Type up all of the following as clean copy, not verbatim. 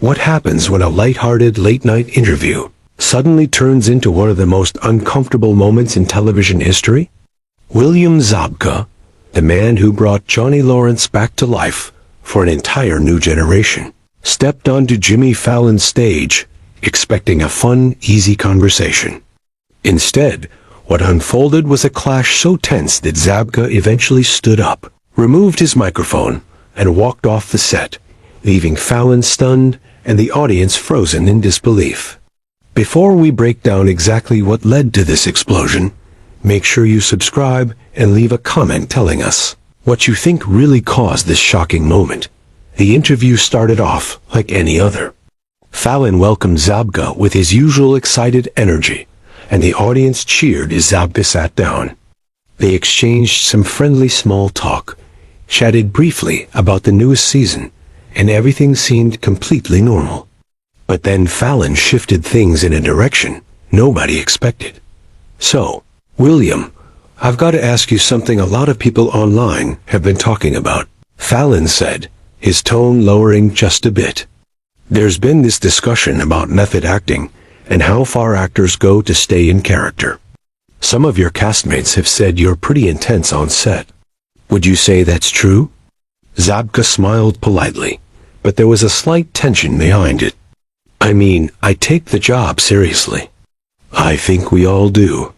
What happens when a light-hearted late-night interview suddenly turns into one of the most uncomfortable moments in television history? William Zabka, the man who brought Johnny Lawrence back to life for an entire new generation, stepped onto Jimmy Fallon's stage expecting a fun, easy conversation. Instead, what unfolded was a clash so tense that Zabka eventually stood up, removed his microphone, and walked off the set, leaving Fallon stunned and the audience frozen in disbelief. Before we break down exactly what led to this explosion, make sure you subscribe and leave a comment telling us what you think really caused this shocking moment. The interview started off like any other. Fallon welcomed Zabka with his usual excited energy, and the audience cheered as Zabka sat down. They exchanged some friendly small talk, chatted briefly about the newest season, and everything seemed completely normal. But then Fallon shifted things in a direction nobody expected. "So, William, I've got to ask you something a lot of people online have been talking about," Fallon said, his tone lowering just a bit. "There's been this discussion about method acting and how far actors go to stay in character. Some of your castmates have said you're pretty intense on set. Would you say that's true?" Zabka smiled politely, but there was a slight tension behind it. "I mean, I take the job seriously. I think we all do.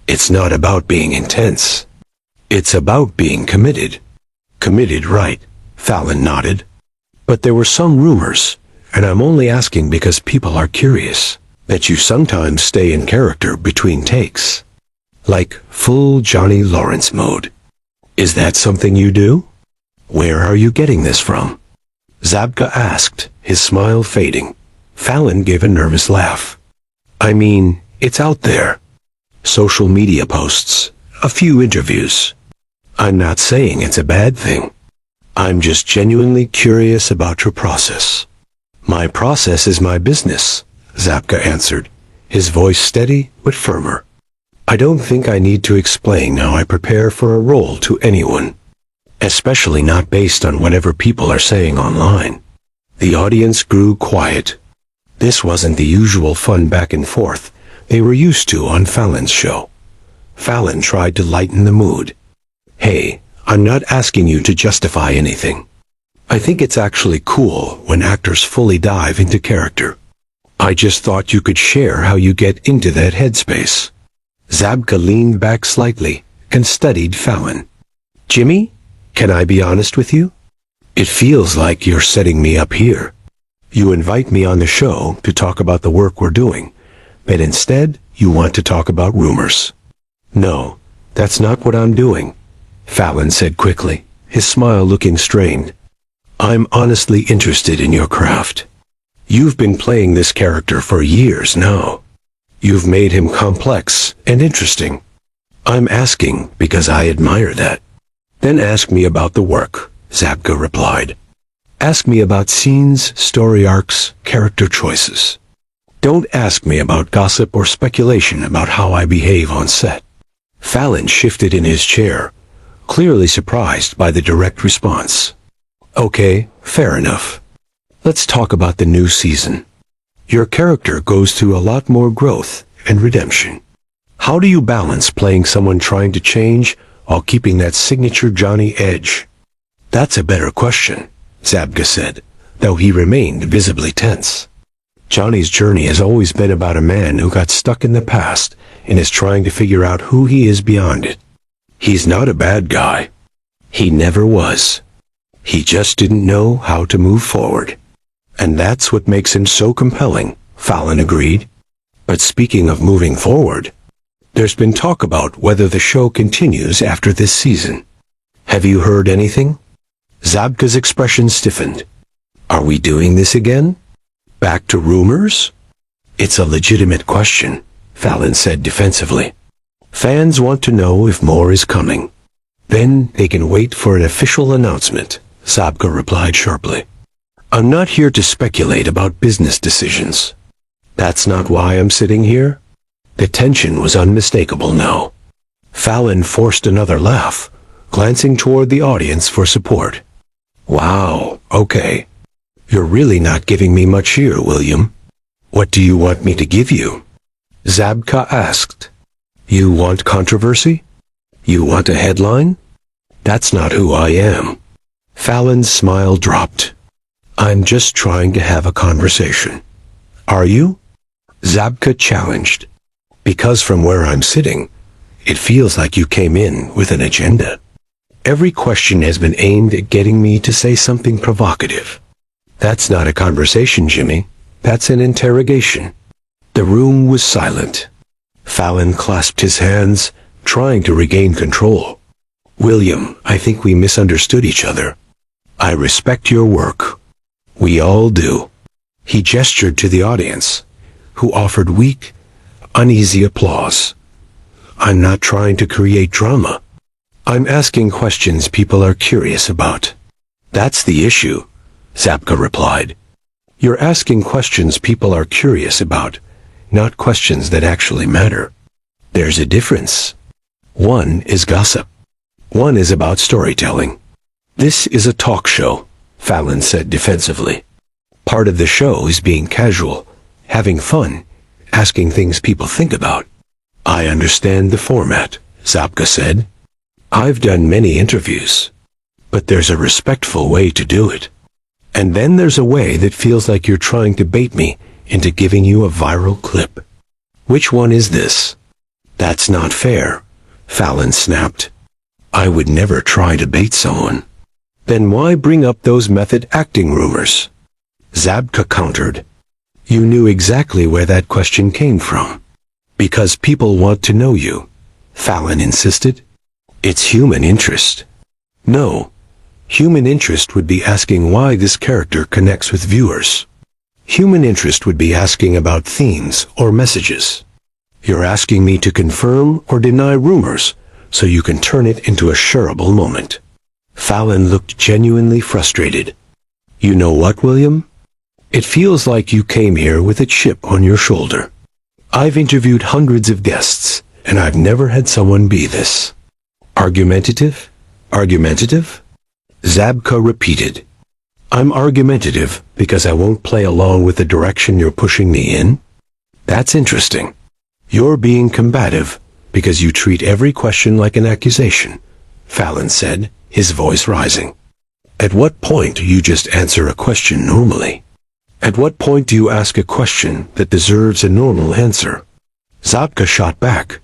It's not about being intense. It's about being committed." "Committed, right?" Fallon nodded. "But there were some rumors, and I'm only asking because people are curious, that you sometimes stay in character between takes. Like full Johnny Lawrence mode. Is that something you do? Where are you getting this from?" Zabka asked, his smile fading. Fallon gave a nervous laugh. "I mean, it's out there. Social media posts, a few interviews. I'm not saying it's a bad thing. I'm just genuinely curious about your process." "My process is my business," Zabka answered, his voice steady but firmer. "I don't think I need to explain how I prepare for a role to anyone, especially not based on whatever people are saying online." The audience grew quiet. This wasn't the usual fun back and forth they were used to on Fallon's show. Fallon tried to lighten the mood. "Hey, I'm not asking you to justify anything. I think it's actually cool when actors fully dive into character. I just thought you could share how you get into that headspace." Zabka leaned back slightly and studied Fallon. "Jimmy, can I be honest with you? It feels like you're setting me up here. You invite me on the show to talk about the work we're doing, but instead you want to talk about rumors." "No, that's not what I'm doing," Fallon said quickly, his smile looking strained. "I'm honestly interested in your craft. You've been playing this character for years now. You've made him complex and interesting. I'm asking because I admire that." "Then ask me about the work," Zabka replied. "Ask me about scenes, story arcs, character choices. Don't ask me about gossip or speculation about how I behave on set." Fallon shifted in his chair, clearly surprised by the direct response. "Okay, fair enough. Let's talk about the new season. Your character goes through a lot more growth and redemption. How do you balance playing someone trying to change while keeping that signature Johnny edge?" "That's a better question," Zabka said, though he remained visibly tense. "Johnny's journey has always been about a man who got stuck in the past and is trying to figure out who he is beyond it. He's not a bad guy. He never was. He just didn't know how to move forward. And that's what makes him so compelling," Fallon agreed. "But speaking of moving forward, there's been talk about whether the show continues after this season. Have you heard anything?" Zabka's expression stiffened. "Are we doing this again? Back to rumors?" "It's a legitimate question," Fallon said defensively. "Fans want to know if more is coming. Then they can wait for an official announcement," Zabka replied sharply. "I'm not here to speculate about business decisions. That's not why I'm sitting here." The tension was unmistakable now. Fallon forced another laugh, glancing toward the audience for support. "Wow, okay. You're really not giving me much here, William. What do you want me to give you? Zabka asked. You want controversy? You want a headline? That's not who I am. Fallon's smile dropped. I'm just trying to have a conversation. Are you? Zabka challenged. Because from where I'm sitting, it feels like you came in with an agenda. Every question has been aimed at getting me to say something provocative. That's not a conversation, Jimmy. That's an interrogation. The room was silent. Fallon clasped his hands, trying to regain control. William, I think we misunderstood each other. I respect your work. We all do. He gestured to the audience, who offered weak, uneasy applause. I'm not trying to create drama. I'm asking questions people are curious about. That's the issue, Zabka replied. You're asking questions people are curious about, not questions that actually matter. There's a difference. One is gossip. One is about storytelling. This is a talk show, Fallon said defensively. Part of the show is being casual, having fun, asking things people think about. I understand the format, Zabka said. I've done many interviews. But there's a respectful way to do it. And then there's a way that feels like you're trying to bait me into giving you a viral clip. Which one is this? That's not fair, Fallon snapped. I would never try to bait someone. Then why bring up those method acting rumors? Zabka countered. You knew exactly where that question came from. Because people want to know you, Fallon insisted. It's human interest. No, human interest would be asking why this character connects with viewers. Human interest would be asking about themes or messages. You're asking me to confirm or deny rumors so you can turn it into a shareable moment. Fallon looked genuinely frustrated. You know what, William? It feels like you came here with a chip on your shoulder. I've interviewed hundreds of guests, and I've never had someone be this. Argumentative? Argumentative? Zabka repeated. I'm argumentative because I won't play along with the direction you're pushing me in. That's interesting. You're being combative because you treat every question like an accusation, Fallon said, his voice rising. At what point do you just answer a question normally? At what point do you ask a question that deserves a normal answer? Zabka shot back.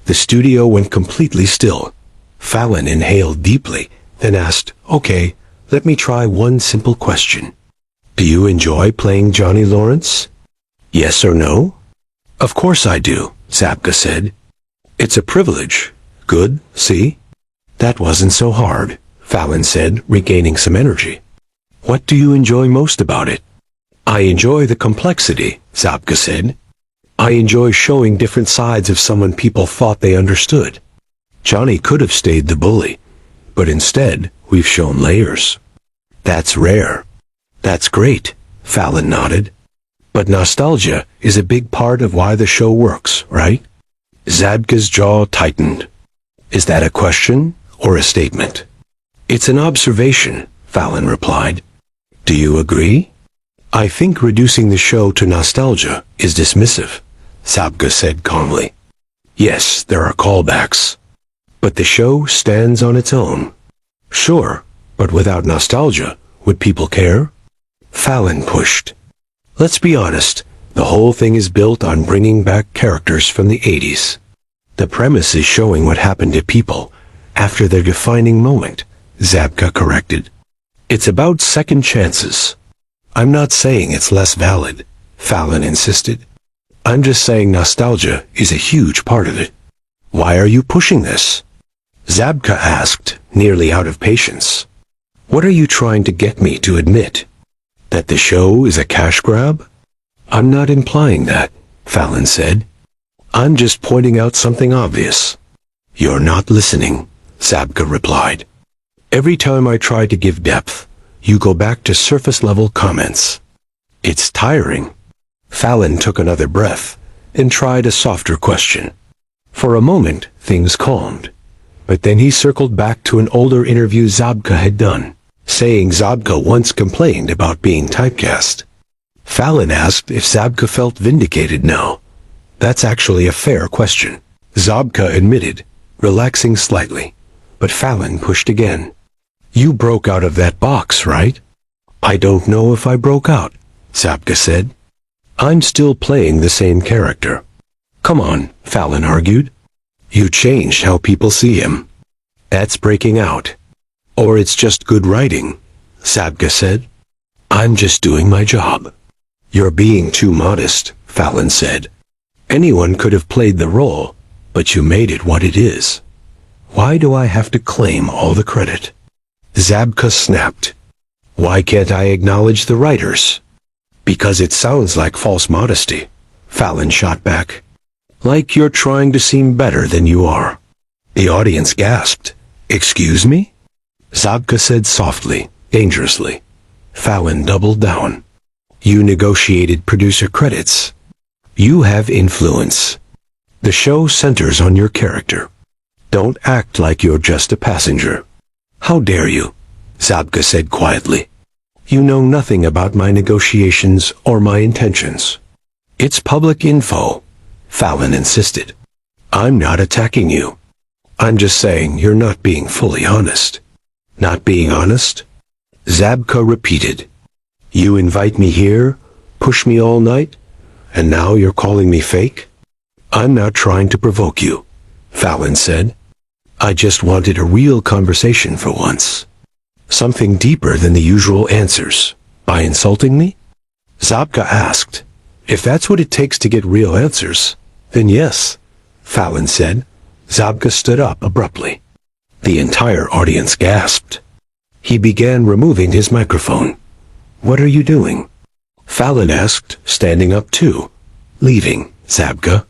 The studio went completely still. Fallon inhaled deeply, then asked, Okay, let me try one simple question. Do you enjoy playing Johnny Lawrence? Yes or no? Of course I do, Zabka said. It's a privilege. Good, see? That wasn't so hard, Fallon said, regaining some energy. What do you enjoy most about it? I enjoy the complexity, Zabka said. I enjoy showing different sides of someone people thought they understood. Johnny could have stayed the bully, but instead, we've shown layers. That's rare. That's great, Fallon nodded. But nostalgia is a big part of why the show works, right? Zabka's jaw tightened. Is that a question or a statement? It's an observation, Fallon replied. Do you agree? I think reducing the show to nostalgia is dismissive, Zabka said calmly. Yes, there are callbacks. But the show stands on its own. Sure, but without nostalgia, would people care? Fallon pushed. Let's be honest, the whole thing is built on bringing back characters from the 80s. The premise is showing what happened to people after their defining moment, Zabka corrected. It's about second chances. I'm not saying it's less valid, Fallon insisted. I'm just saying nostalgia is a huge part of it. Why are you pushing this? Zabka asked, nearly out of patience. What are you trying to get me to admit? That the show is a cash grab? I'm not implying that, Fallon said. I'm just pointing out something obvious. You're not listening, Zabka replied. Every time I try to give depth, you go back to surface-level comments. It's tiring. Fallon took another breath and tried a softer question. For a moment, things calmed, but then he circled back to an older interview Zabka had done. saying Zabka once complained about being typecast. Fallon asked if Zabka felt vindicated now. That's actually a fair question, Zabka admitted, relaxing slightly. But Fallon pushed again. You broke out of that box, right? I don't know if I broke out, Zabka said. I'm still playing the same character. Come on, Fallon argued. You changed how people see him. That's breaking out. Or it's just good writing, Zabka said. I'm just doing my job. You're being too modest, Fallon said. Anyone could have played the role, but you made it what it is. Why do I have to claim all the credit? Zabka snapped. Why can't I acknowledge the writers? Because it sounds like false modesty, Fallon shot back. Like you're trying to seem better than you are. The audience gasped. Excuse me? Zabka said softly, dangerously. Fallon doubled down. You negotiated producer credits. You have influence. The show centers on your character. Don't act like you're just a passenger. How dare you? Zabka said quietly. You know nothing about my negotiations or my intentions. It's public info, Fallon insisted. I'm not attacking you. I'm just saying you're not being fully honest. Not being honest? Zabka repeated. You invite me here, push me all night, and now you're calling me fake? I'm not trying to provoke you, Fallon said. I just wanted a real conversation for once. Something deeper than the usual answers. By insulting me? Zabka asked. If that's what it takes to get real answers, then yes, Fallon said. Zabka stood up abruptly. The entire audience gasped. He began removing his microphone. What are you doing? Fallon asked, standing up too. Leaving, Zabka.